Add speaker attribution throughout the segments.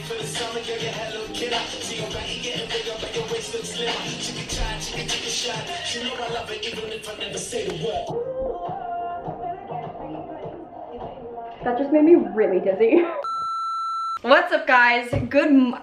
Speaker 1: That just made me really dizzy. What's up, guys?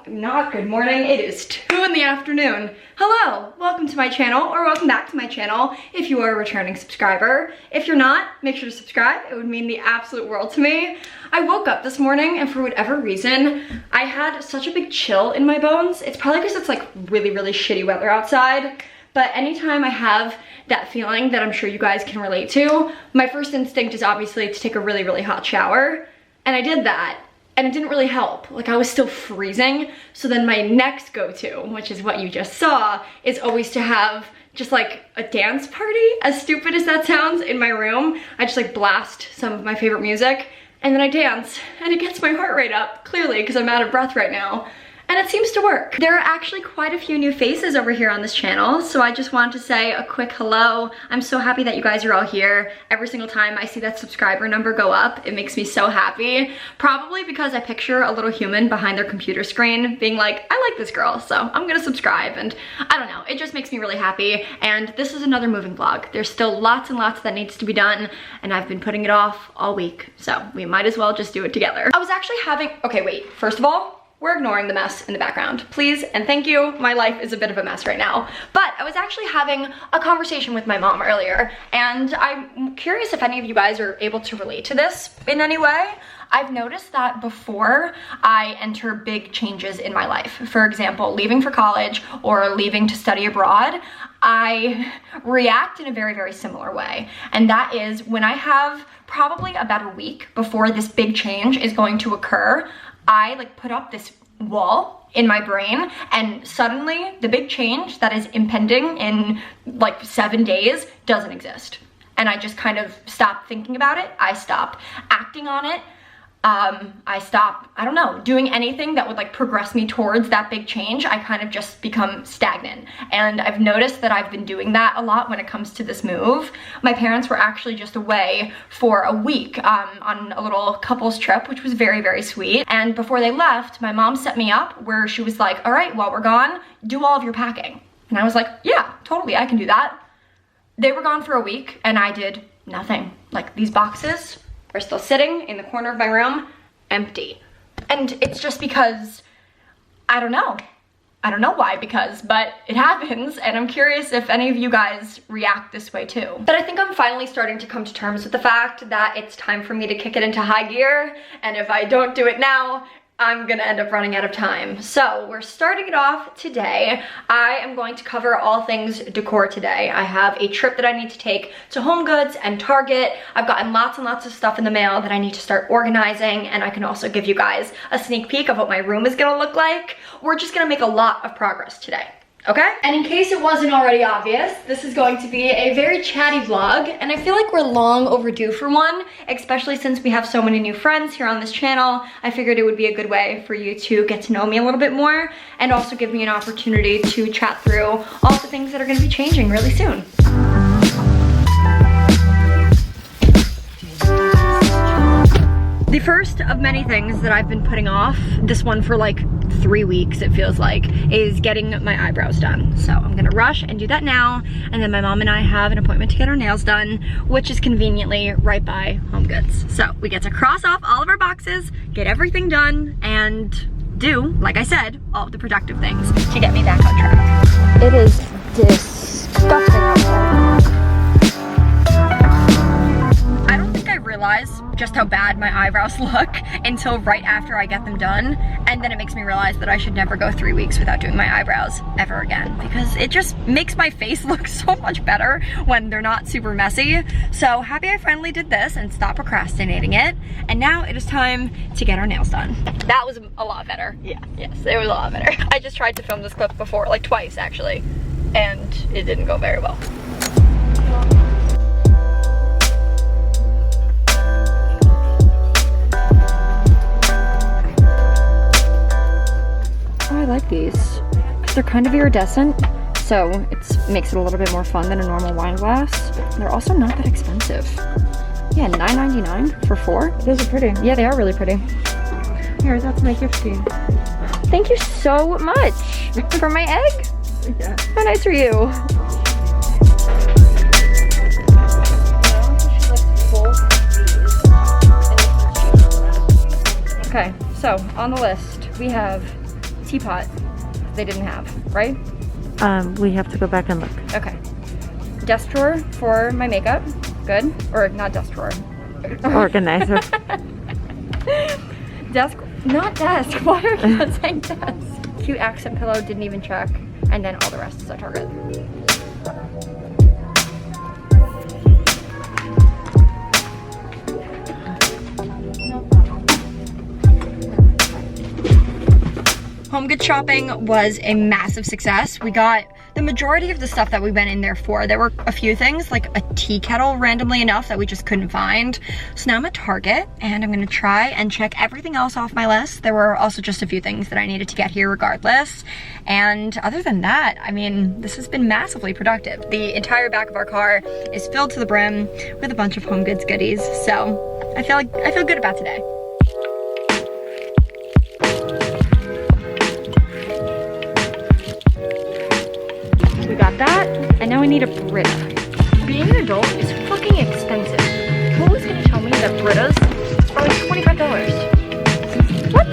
Speaker 1: Not good morning. It is 2 in the afternoon. Hello, welcome to my channel, or welcome back to my channel if you are a returning subscriber. If you're not, make sure to subscribe. It would mean the absolute world to me. I woke up this morning and for whatever reason, I had such a big chill in my bones. It's probably because it's like really shitty weather outside. But anytime I have that feeling that I'm sure you guys can relate to, my first instinct is obviously to take a really hot shower. And I did that. And it didn't really help. Like, I was still freezing. So then my next go-to, which is what you just saw, is always to have just like a dance party, as stupid as that sounds, in my room. I just like blast some of my favorite music and then I dance, and it gets my heart rate up, clearly, because I'm out of breath right now. And it seems to work. There are actually quite a few new faces over here on this channel, so I just wanted to say a quick hello. I'm so happy that you guys are all here. Every single time I see that subscriber number go up, it makes me so happy. Probably because I picture a little human behind their computer screen being like, I like this girl, so I'm gonna subscribe. And I don't know, it just makes me really happy. And this is another moving vlog. There's still lots and lots that needs to be done, and I've been putting it off all week, so we might as well just do it together. I was actually having, okay, wait, first of all, we're ignoring the mess in the background, please and thank you. My life is a bit of a mess right now. But I was actually having a conversation with my mom earlier, and I'm curious if any of you guys are able to relate to this in any way. I've noticed that before I enter big changes in my life, for example, leaving for college or leaving to study abroad, I react in a very similar way. And that is when I have probably about a week before this big change is going to occur, I like put up this wall in my brain, and suddenly the big change that is impending in like 7 days doesn't exist. And I just kind of stop thinking about it. I stop acting on it. I stop, I don't know, doing anything that would like progress me towards that big change. I kind of just become stagnant. And I've noticed that I've been doing that a lot when it comes to this move. My parents were actually just away for a week on a little couples trip, which was very sweet. And before they left, my mom set me up where she was like, all right, while we're gone, do all of your packing. And I was like, yeah, totally, I can do that. They were gone for a week and I did nothing. Like, these boxes are still sitting in the corner of my room, empty. And it's just because, I don't know why, but it happens, and I'm curious if any of you guys react this way too. But I think I'm finally starting to come to terms with the fact that it's time for me to kick it into high gear, and if I don't do it now, I'm gonna end up running out of time. So we're starting it off today. I am going to cover all things decor today. I have a trip that I need to take to HomeGoods and Target. I've gotten lots and lots of stuff in the mail that I need to start organizing, and I can also give you guys a sneak peek of what my room is gonna look like. We're just gonna make a lot of progress today. Okay? And in case it wasn't already obvious, this is going to be a very chatty vlog, and I feel like we're long overdue for one, especially since we have so many new friends here on this channel. I figured it would be a good way for you to get to know me a little bit more, and also give me an opportunity to chat through all the things that are gonna be changing really soon. The first of many things that I've been putting off, this one for like 3 weeks it feels like, is getting my eyebrows done. So I'm gonna rush and do that now, and then my mom and I have an appointment to get our nails done, which is conveniently right by HomeGoods. So we get to cross off all of our boxes, get everything done, and do, like I said, all of the productive things to get me back on track. It is disgusting out there. I don't think I realized just how bad my eyebrows look until right after I get them done, and then it makes me realize that I should never go 3 weeks without doing my eyebrows ever again, because it just makes my face look so much better when they're not super messy. So happy I finally did this and stopped procrastinating it, and now it is time to get our nails done. That was a lot better. Yeah, yes, it was a lot better. I just tried to film this clip before, like twice actually, and it didn't go very well. I like these. They're kind of iridescent, so it makes it a little bit more fun than a normal wine glass. They're also not that expensive. Yeah, $9.99 for 4. Those are pretty. Yeah, they are really pretty.
Speaker 2: Here, that's my gift to you.
Speaker 1: Thank you so much for my egg.
Speaker 2: Yeah.
Speaker 1: How nice are you? Okay, so on the list we have teapot. They didn't have, right?
Speaker 2: We have to go back and look.
Speaker 1: Okay. Desk drawer for my makeup. Good. Or not desk drawer.
Speaker 2: Organizer.
Speaker 1: Desk, not desk. Why are you not saying desk? Cute accent pillow, didn't even check. And then all the rest is at Target. HomeGoods shopping was a massive success. We got the majority of the stuff that we went in there for. There were a few things, like a tea kettle randomly enough that we just couldn't find. So now I'm at Target and I'm gonna try and check everything else off my list. There were also just a few things that I needed to get here regardless. And other than that, I mean, this has been massively productive. The entire back of our car is filled to the brim with a bunch of HomeGoods goodies. So I feel good about today. We got that, and now I need a Brita. Being an adult is fucking expensive. Who was gonna tell me that Britas are like $25? What?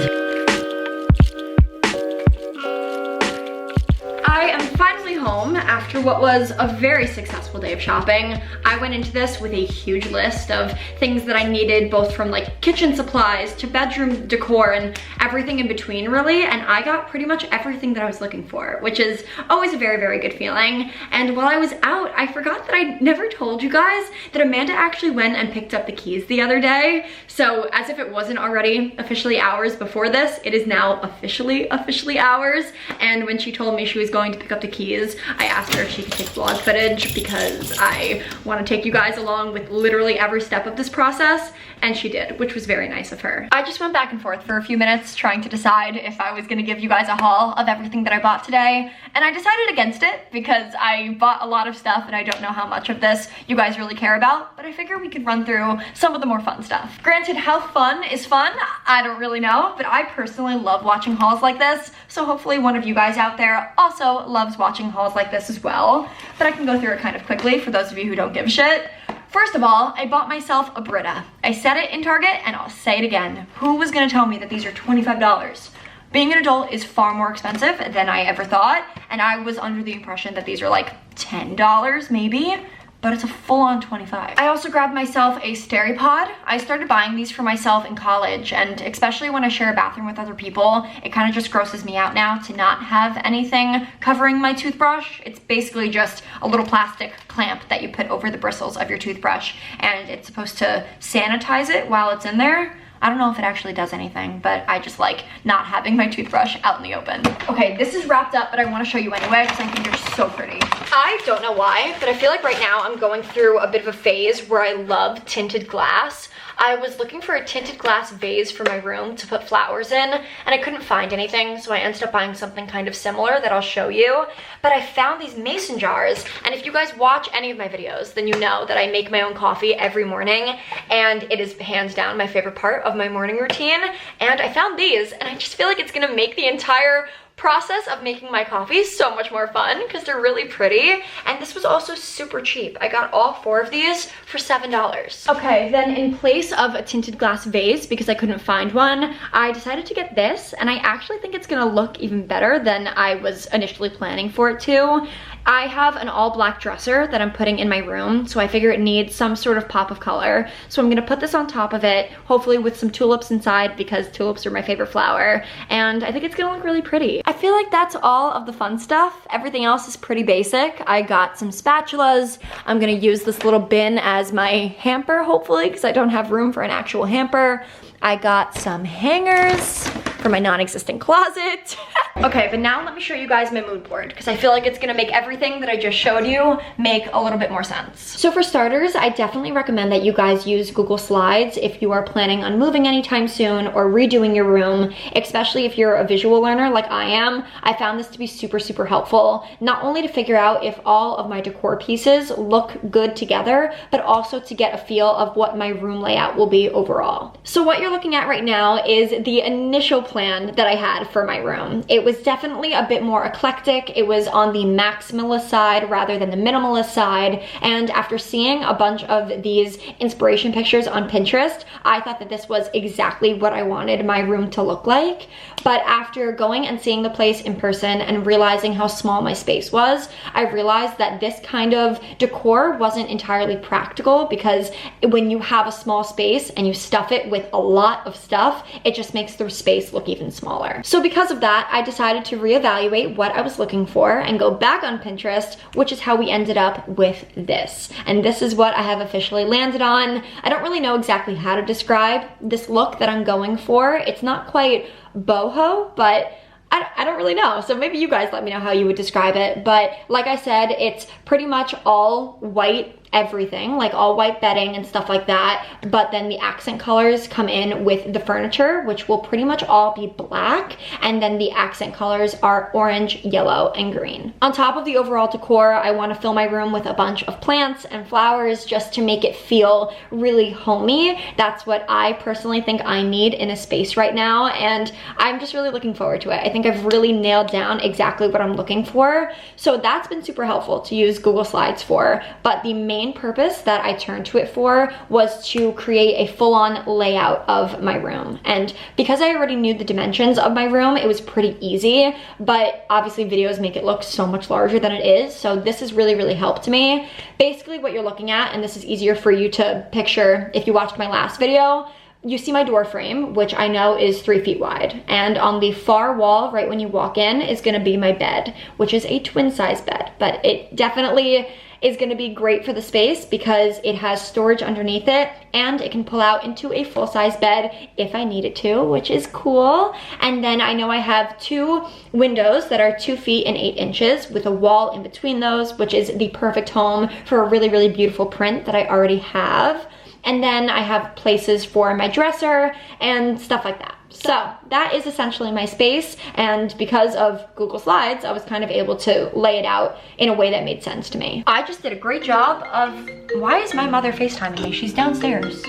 Speaker 1: I am finally home after what was a very successful day of shopping. I went into this with a huge list of things that I needed, both from like kitchen supplies to bedroom decor and everything in between really, and I got pretty much everything that I was looking for, which is always a very, very good feeling. And while I was out, I forgot that I never told you guys that Amanda actually went and picked up the keys the other day. So as if it wasn't already officially ours before this, it is now officially ours. And when she told me she was going to pick up the keys, I asked her if she could take vlog footage because I want to take you guys along with literally every step of this process, and she did, which was very nice of her. I just went back and forth for a few minutes trying to decide if I was gonna give you guys a haul of everything that I bought today, and I decided against it because I bought a lot of stuff and I don't know how much of this you guys really care about, but I figure we could run through some of the more fun stuff. Granted, how fun is fun? I don't really know, but I personally love watching hauls like this, so hopefully one of you guys out there also loves watching hauls like this as well. But I can go through it kind of quickly for those of you who don't give a shit. First of all, I bought myself a Brita. I said it in Target and I'll say it again. Who was gonna tell me that these are $25? Being an adult is far more expensive than I ever thought, and I was under the impression that these are like $10 maybe, but it's a full-on 25. I also grabbed myself a Steripod. I started buying these for myself in college, and especially when I share a bathroom with other people, it kind of just grosses me out now to not have anything covering my toothbrush. It's basically just a little plastic clamp that you put over the bristles of your toothbrush, and it's supposed to sanitize it while it's in there. I don't know if it actually does anything, but I just like not having my toothbrush out in the open. Okay, this is wrapped up, but I want to show you anyway because I think they're so pretty. I don't know why, but I feel like right now I'm going through a bit of a phase where I love tinted glass. I was looking for a tinted glass vase for my room to put flowers in, and I couldn't find anything, so I ended up buying something kind of similar that I'll show you. But I found these mason jars, and if you guys watch any of my videos, then you know that I make my own coffee every morning, and it is hands down my favorite part of my morning routine. And I found these, and I just feel like it's gonna make the entire process of making my coffee so much more fun because they're really pretty, and this was also super cheap. I got all 4 of these for $7. Okay, then in place of a tinted glass vase, because I couldn't find one, I decided to get this, and I actually think it's gonna look even better than I was initially planning for it to. I have an all black dresser that I'm putting in my room, so I figure it needs some sort of pop of color. So I'm gonna put this on top of it, hopefully with some tulips inside because tulips are my favorite flower, and I think it's gonna look really pretty. I feel like that's all of the fun stuff. Everything else is pretty basic. I got some spatulas. I'm gonna use this little bin as my hamper, hopefully, because I don't have room for an actual hamper. I got some hangers for my non-existent closet. Okay, but now let me show you guys my mood board because I feel like it's gonna make everything that I just showed you make a little bit more sense. So for starters, I definitely recommend that you guys use Google Slides if you are planning on moving anytime soon or redoing your room, especially if you're a visual learner like I am. I found this to be super, super helpful, not only to figure out if all of my decor pieces look good together, but also to get a feel of what my room layout will be overall. So what you're looking at right now is the initial plan that I had for my room. It was definitely a bit more eclectic. It was on the maximalist side rather than the minimalist side. And after seeing a bunch of these inspiration pictures on Pinterest, I thought that this was exactly what I wanted my room to look like. But after going and seeing the place in person and realizing how small my space was, I realized that this kind of decor wasn't entirely practical, because when you have a small space and you stuff it with a lot of stuff, it just makes the space look even smaller. So because of that, I decided to reevaluate what I was looking for and go back on Pinterest, which is how we ended up with this. And this is what I have officially landed on. I don't really know exactly how to describe this look that I'm going for. It's not quite boho, but I don't really know. So maybe you guys let me know how you would describe it. But like I said, it's pretty much all white everything, like all white bedding and stuff like that, but then the accent colors come in with the furniture, which will pretty much all be black, and then the accent colors are orange, yellow, and green. On top of the overall decor, I want to fill my room with a bunch of plants and flowers just to make it feel really homey. That's what I personally think I need in a space right now, and I'm just really looking forward to it. I think I've really nailed down exactly what I'm looking for, so that's been super helpful to use Google Slides for. But the main purpose that I turned to it for was to create a full-on layout of my room. And because I already knew the dimensions of my room, it was pretty easy, but obviously videos make it look so much larger than it is, so this has really, really helped me. Basically what you're looking at, and this is easier for you to picture if you watched my last video, you see my door frame, which I know is 3 feet wide. And on the far wall, right when you walk in, is gonna be my bed, which is a twin size bed. But it definitely is gonna be great for the space because it has storage underneath it, and it can pull out into a full-size bed if I need it to, which is cool. And then I know I have 2 windows that are 2 feet and 8 inches with a wall in between those, which is the perfect home for a really, really beautiful print that I already have. And then I have places for my dresser and stuff like that. So that is essentially my space, and because of Google Slides, I was kind of able to lay it out in a way that made sense to me. I just did a great job of... Why is my mother FaceTiming me? She's downstairs.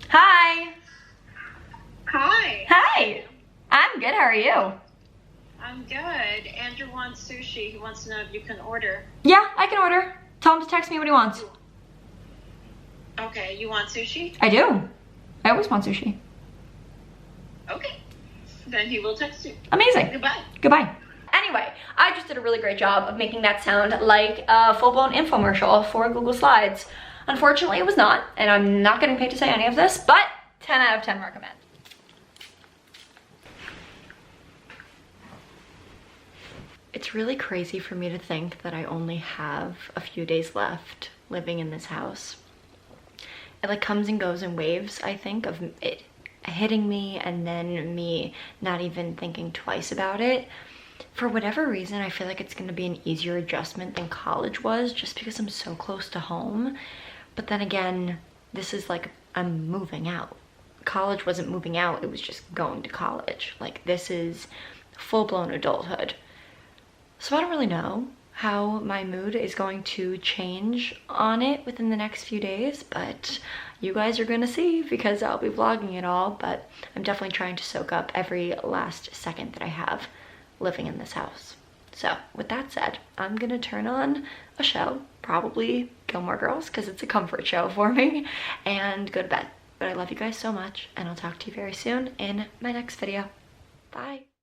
Speaker 1: Hi.
Speaker 3: Hi.
Speaker 1: Hi. I'm good, how are you?
Speaker 3: I'm good. Andrew wants sushi. He wants to know if you can order.
Speaker 1: Yeah, I can order. Tell him to text me what he wants.
Speaker 3: Okay, you want sushi?
Speaker 1: I do. I always want sushi.
Speaker 3: Okay. Then he will text you.
Speaker 1: Amazing.
Speaker 3: Goodbye.
Speaker 1: Goodbye. Anyway, I just did a really great job of making that sound like a full-blown infomercial for Google Slides. Unfortunately, it was not, and I'm not getting paid to say any of this, but 10 out of 10 recommend. It's really crazy for me to think that I only have a few days left living in this house. It like comes and goes in waves, I think, of it hitting me and then me not even thinking twice about it. For whatever reason, I feel like it's gonna be an easier adjustment than college was, just because I'm so close to home. But then again, this is like, I'm moving out. College wasn't moving out, it was just going to college. Like, this is full-blown adulthood. So I don't really know how my mood is going to change on it within the next few days, but you guys are gonna see because I'll be vlogging it all. But I'm definitely trying to soak up every last second that I have living in this house. So with that said, I'm gonna turn on a show, probably Gilmore Girls, because it's a comfort show for me, and go to bed. But I love you guys so much, and I'll talk to you very soon in my next video. Bye.